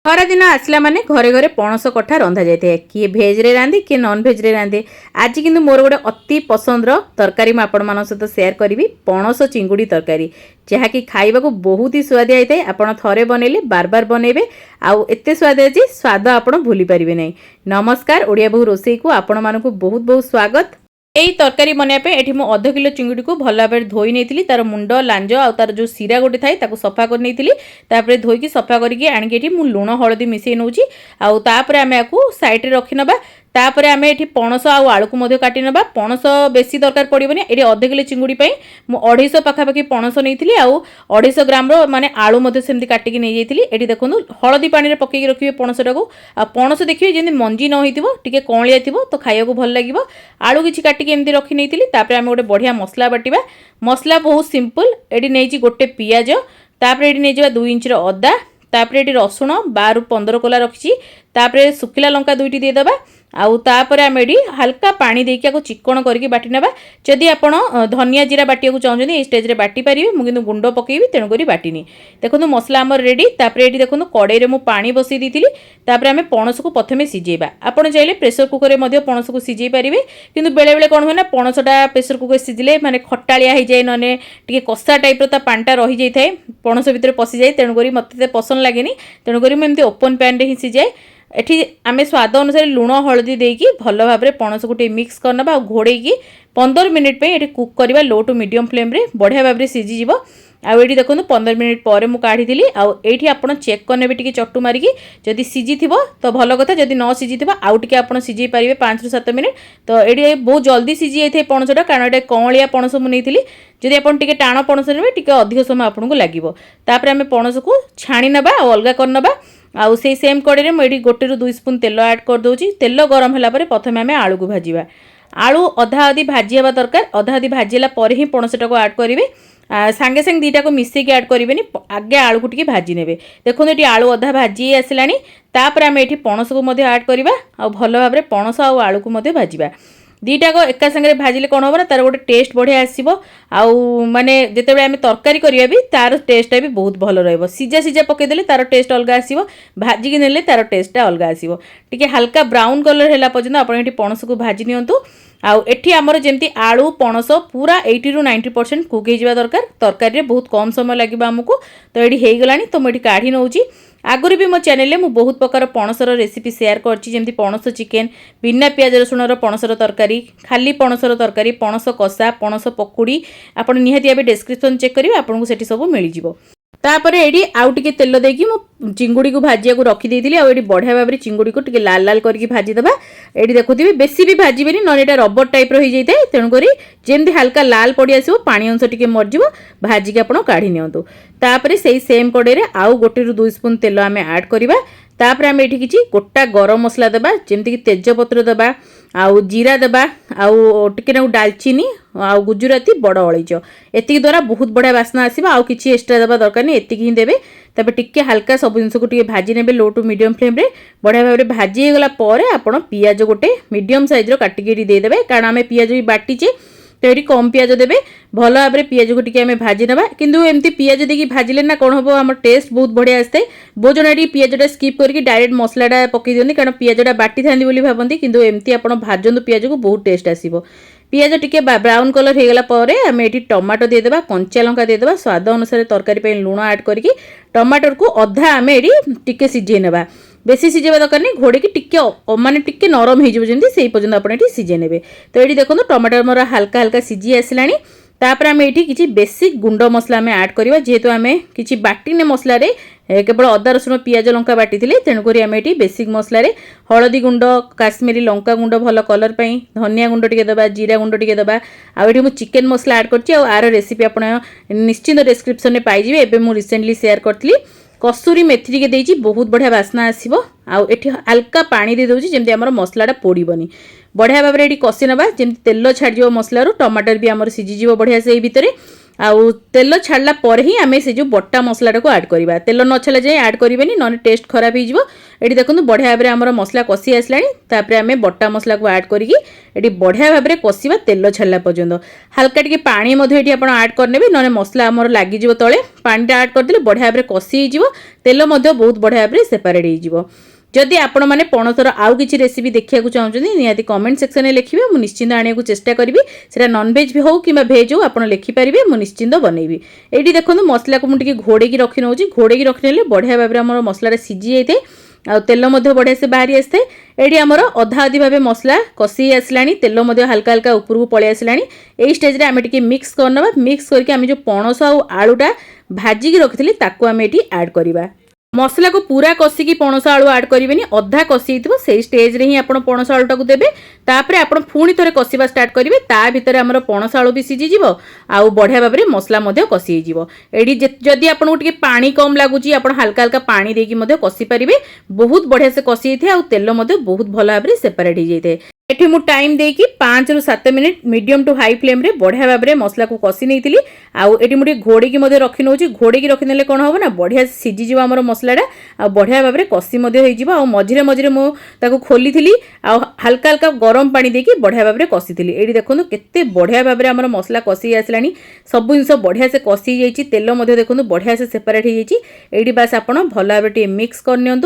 खरा दिन आसला माने घरे घरे पणस कठा रंधा जाए किए भेज रे रांधे किए नॉन भेज रे रांधे। आज किंतु मोर गोटे अति पसंद तरकारी मैं आपण मान सहित शेयर करी पणस चिंगुड़ी तरकारी जहाँकि खाइबा को बहुत ही स्वादिया होता है। आपण थरे बनइले बार बार बनइबे आउ एते स्वाद अछि स्वाद आपण भूली परिबे नै। नमस्कार ओडिया बहु रोसई को आपण मानकु बहुत बहुत स्वागत। यही तरकारी बनाइबा एठी मु आधा किलो चिंगुड़ी को भल भाव धोई नहीं तार मुंड लांज आ तार जो सिरा गोटे थाए ताको सफा कर नहीं तापर धोईकी सफा करके आनिकी मु लुण हलदी मिसई नौची आउ तापर आमे याकू साइड रे रखि नबा। तापर आमे एठी पणस आउ आलू को मध्य काटी नबा। पणस बेसी दरकार पड़िबनी एठी आधा किलो चिंगुड़ी पई मु 250 पाखापाखि पणस नैथिली आउ 250 ग्राम रो माने आलू मध्य सेमती काटिकी नै जाइथिली। एठी देखोनु हलदी पानी रे पकेई रखिबे पणसटाको आ पणस देखिबे जेंति मंजी न होइतिबो टिके कणलिया थिबो तो खाइयाको भल लागिबो। आलू किछि काटिकी एमती रखि नैथिली। तापर आमे गोटे बढ़िया मसला बाटिबा। मसला बहुत सिंपल एठी नैची गोटे पियाज तापर एठी नै जेबा 2 इंच रो अदा तापर एठी रसुण 12 रु 15 कोला रखिछि तापर सुखिला लंका दुईटी दे दबा आउ तापर आमे एठी हल्का पानी देकी आको चिकण करके बाटी नेबा। जदि आपण धनिया जीरा बाटिया को चाहउछन ए स्टेज रे बाटी परिबे मु किंतु गुंडो पकेइबी तेनु करी बाटिनी। देखोनु मसला हमर रेडी। तापर एठी देखोनु कड़ाई रे मु पानी बसई दीतिली। तापर आमे पणस को प्रथमे सिजेबा। आपण चाहिले प्रेशर कुकर रे मध्ये पणस को सिजेई परिबे किंतु बेले बेले कोन होना पणसटा प्रेशर कुकर सिजिले माने खट्टालिया हो जाय नने टिके कसा टाइप रो ता पांटा रही जाय थाए पणस भितर पसि जाय तेनु करी मते पसंद लागेनी तेनु करी मु एमती ओपन पैन रे ही सिजाय। एठी आमे स्वाद अनुसार लुण हलदी देकी भल भाव रे पणस को मिक्स करनबा आ घोड़ेकी 15 मिनिट पे एठी कुक करबा लो टू मीडियम फ्लेम रे बढ़िया भाव रे सिजी जीवो। आउ एठी देखोनु 15 मिनिट पर मु काढी दिली। आउ एठी आपण चेक करनेबे टिके चट्टू मारिकी जदि सिजी थिबो तो भलो कथा जदि न सिजी थिबो आउ टिके आपण सिजी परिबे 5 रु 7 मिनिट। तो एठी बहुत जल्दी सिजी जाय थे पणसटा कारण एटा कणलिया पणस मु नेथिली। जदि आपण टिके टाण पणस नेबे टिके अधिक समय आपनको लागिवो। तापर आमे पणस को छाणी नबा आ अलगा करनबा। आउ से सेम कड़े रे मेडी गोटे रु 2 स्पून तेल ऐड कर दोची। तेल गरम होला परे प्रथमे आमे आलू को भाजीबा। आलू अधा अधि भाजी हेबा दरकार। अधा अधि भाजीला परे ही पणसटा को ऐड करिवे। सांगे सांगे दीटा को मिसई के ऐड करिवेनी आगे आलू को टिके भाजी नेबे। देखोन एटी आलू अधा भाजी आसिलानी। तापर आमे एठी पणस को मध्ये ऐड करिबा आ भलो भाबरे पणस आ आलू को मध्ये भाजीबा। दीटा को एका संगे भाजिले कौन हम ना तार गोटे टेस्ट बढ़िया आसो आउ माने जिते आम तरकारी करिया भी तार टेस्टा भी बहुत भल रहिबो। सिजा सिजा पकेदेले तार टेस्ट अलग आसो भाजिकी नेले तार टेस्टा अलग आसो। टिके हल्का ब्राउन कलर हैला पर्यंत आपण एठी पणस को भाजी नियंतु। आउ एठी हमर जेमती आलू पणस पूरा 80 रु 90% कुक हेजिबा दरकार। तरकारी रे बहुत कम समय लागिबा हमकु। तो एठी हेई गलानी तो म एठी काढी नउची। आगुरी भी मो चैनल में बहुत प्रकार पणसर रेसिपी शेयर करछि जेमती पणस चिकेन बिना प्याज रसुणर पणसर तरकारी खाली पणसर तरकारी पणस कषा पणस पकुड़ी आपण निहाती आबे डिस्क्रिप्शन चेक करिवे आपनको सेठी सब मिली जिवो। तापर एडी आउ टिके तेल देकी मु चिंगुड़ी को भाजिया को रखी देइतिली। आ एडी बढ़िया भाबरे चिंगुड़ी को टिके लाल लाल करके भाजी दबा। एडी देखुथिबे बेसी भी भाजीबेनी न एटा रबर टाइप रो हो जाय थाए तेनु करी जेमती हल्का लाल पड़ी आसीबो पानी अंश टिके मर जिवो भाजी के आपण काढी नियंतु। तापर सेही सेम कड़े रे आउ गोटे रु 2 स्पून तेल आमे ऐड करिबा। तापर आमे एठी किछि गोटा गरम मसला देबा जेमती कि तेजपत्र देबा आउ जीरा देबा आउ टिके ना दालचीनी आउ गुजराती बड़ अलैच एतिक द्वारा बहुत बढ़िया बास्ना आसीबा। आउ किछि एक्स्ट्रा देबा दरकार नै एतिक ही देबे। तबे टिके हल्का सब जिंस को टिके भाजी नेबे लो टू मीडियम फ्लेम रे बढ़िया भाबरे भाजी हे गला परे आपण पियाज गोटे मीडियम साइज रो काटिके दे देबे कारण आमे पियाज भी बाटीचे तो ये कम पियाज देबे। भल भाव में पियाज को टिके भाजी नबा किंतु एमती पियाज देकी भाजिले ना कौन हम आम टेस्ट बहुत बढ़िया आसता है। बहुत जन पियाजटा स्किप करके डायरेक्ट मसलाटा पकई दिखती कारण पियाजटा बाटी था भावती किंतु एमती आप भाजतु पियाज को बहुत टेस्ट आसो। पियाज टिके ब्राउन कलर हो गला परे आमे एठी टमाटो दे देबा कंचा लंका दे देबा स्वाद अनुसार तरकारी पे लुण ऐड करके टमाटर को अधा आमे एठी टिके सिझे नेबा। बेसी सिझेबा दरकार नहीं घोड़े की टिके माने टिके नरम हो जमी से पर्यंत आप सिझे ने। तो ये देखो टमाटर मोर हल्का हल्का सिझी आसलानी। तापर आमे एठी किछि बेसिक गुंड मसला आमे ऐड करबा जेहेतु आमे किछि बाटिने मसला रे केवल अदा रसुण पियाज लंका बाटी थिले तेणु करी आमे एठी बेसिक मसला रे हळदी गुंड काश्मीरी लंका गुंड भल कलर पई धनिया गुंड टिके दबा जीरा गुंड टिके दबा। आ एठी मु चिकेन मसला ऐड करछि। आ आर रेसिपी आपण निश्चित डिस्क्रिप्शन में पाई जिवे। एबे मु रिसेंटली शेयर करथली कसूरी मेथी टिके देइछि बहुत बढ़िया बास्ना आसीबो। आ एठी हल्का पानी दे दोछि जेमति हमर मसलाटा पोड़ीबनी बढ़िया भाव में कषि नबा जेमति तेल छाड़ जिवो मसलारू टमाटर भी हमर सिझी जिवो बढ़िया से भितरे। आउ तेल छाड़ला पर ही आम से जो बटा मसलाटा को ऐड करवा तेल न छाड़ा जाए ऐड करेंगे ना टेस्ट खराब हो ये देखो बढ़िया भाव में आम मसला कषि आसलापर आम बटा मसला को ऐड करी बढ़िया भाव में कषा तेल छाड़ा पर्यंत हल्का टी पानी आप ऐड करने ना मसला आमर लगिज तले पानीटा ऐड करदे बढ़िया भाव में कषि हो तेल बहुत बढ़िया भाव में सेपरेट हो जदि आपण मैंने पणसर आउ किसी रेसिपी देखा चाहते निहाती कमेंट सेक्शन में लिखिए मुझे निश्चिंत आने को चेष्टा करी से नॉनवेज भी हो कि भेज हो आप लिखिपारे मुझे निश्चिंत बनइबी ये देखो मसला को मुझे घोड़े रखी नौ घोड़े रखने बढ़िया भाव में आम मसला सीझी जाए आ तेल बढ़िया से बाहरी आसता है ये आमर अधा अधी भाव मसला कषि आसला तेल हल्का हल्का ऊपर को पलि आसला यही स्टेज आम टे मिक्स करना मिक्स करके आम जो पणस आलूटा भाजिकी रखी आम ये ऐड करवा मसला को पूरा कषिकी पणस आलू ऐड करेंगे अधा कषि से स्टेज रे ही आप पणस आलूटा को देवे तापर आप पुणी थे कषा स्टार्ट करेंगे ता भीतर आमर पणस आलू भी सीझी आउ बढ़िया भाव में मसला कषि ये जदि आपको टे पानी कम लगुच आप हल्का हल्का पानी देकी कषि पारे बहुत बढ़िया से कषि आउ तेल बहुत भल भाव में सेपरेट हो जाए एठी मु टाइम देकी 5 रु 7 minute medium to high flame रे बढ़िया भाव में मसला को कषि नहीं आउ एठी मुझे घोड़ी की रखी नौ घोड़ी की रखीने कौन हम ना बढ़िया सीझी आम मसलाटा आ बढ़िया भाव में कषि मझे मझे मुझे खोली थी आउ हल्का हल्का गरम पानी देकी बढ़िया भाव में कषि थी ये देखो केते बढ़िया भाव में आम मसला कषि आसला सब जिन बढ़िया से कषि जाइए तेल देखो बढ़िया से सेपरेट हो जाइए बास आप भल भाव में मिक्स करनी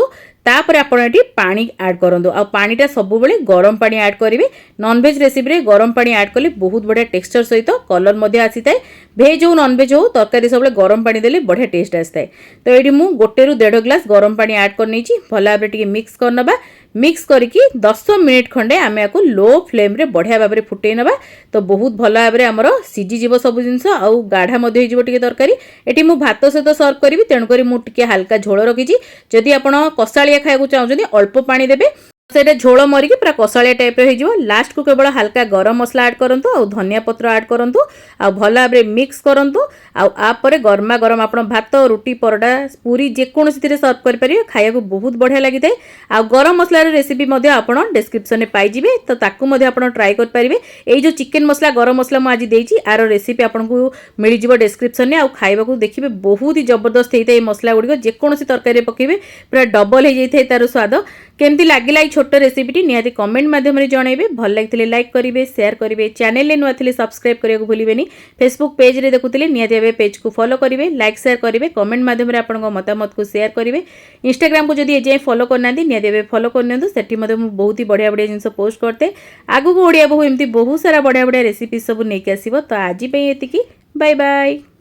तापर आप पानी ऐड करूँ आ पानीटा सब बेले गरम पानी ऐड करेंगे नॉनवेज रेसिपी गरम पानी ऐड कले बहुत बढ़िया टेक्सचर सहित कलर आसी था भेज हो नॉनवेज हो तरकारी सब गरम पानी देले बढ़िया टेस्ट आसता है तो ये मुझे 1 ରୁ 1.5 ग्लास गरम पानी ऐड कर भल भाव में मिक्स करना मिक्स करके 10 मिनिट खंडे आम या लो फ्लेम रे बढ़िया भाव में फुटे ना तो बहुत भल भाव में आमर सीझीज सब जिनस आउ गाढ़ा टे तरकारी ये मुझे भात सहित सर्व करी तेणुक मुझे हल्का झोल रखी जदि आप कषाଳିया खाया चाहते अल्प पानी देवे सेटा झोल मरिकी पूरा कषाळिया टाइप हो लास्ट को केवल हल्का गरम मसला ऐड करंतु आ धनिया पत्र ऐड करंतु आ भल भाव में मिक्स करंतु आपर गरमा गरम आप भात रुटी परोटा पूरी जेकोसी सर्व करेंगे खाया बहुत बढ़िया लगी था आ गरम मसलार रेसिपी आप डिस्क्रिप्शन में पाइबे तो ताकू आप ट्राए करेंगे ये जो चिकेन मसला गरम मसला मुझे देती आर रेसिपी आपको मिल डिस्क्रिप्शन में खावा देखिए बहुत ही जबरदस्त होता है मसला गुड़िक जेकोसी तरकारी पकेबे पूरा डबल हो जाए तार स्वाद केमती लगे छोट रेसिपी निहाती कमेंट माध्यम जनइबे भल लगी लाइक करेंगे शेयर करेंगे चैनल में नुआ थे सब्सक्राइब करने को भूलें फेसबुक पेज रे देखुले निहाती पेज को फॉलो करेंगे लाइक शेयर करेंगे कमेंट माध्यम आपको मतामत को शेयर करेंगे इंस्टाग्राम को जदि एजाए फॉलो करना निहाती फॉलो करनी से बहुत ही बढ़िया बढ़िया जिन पोस्ट करते आगू को ओडिया बहु एमती बहुत सारा बढ़िया बढ़िया रेसिपी सब नहीं आसो तो आज ये बाय बाय।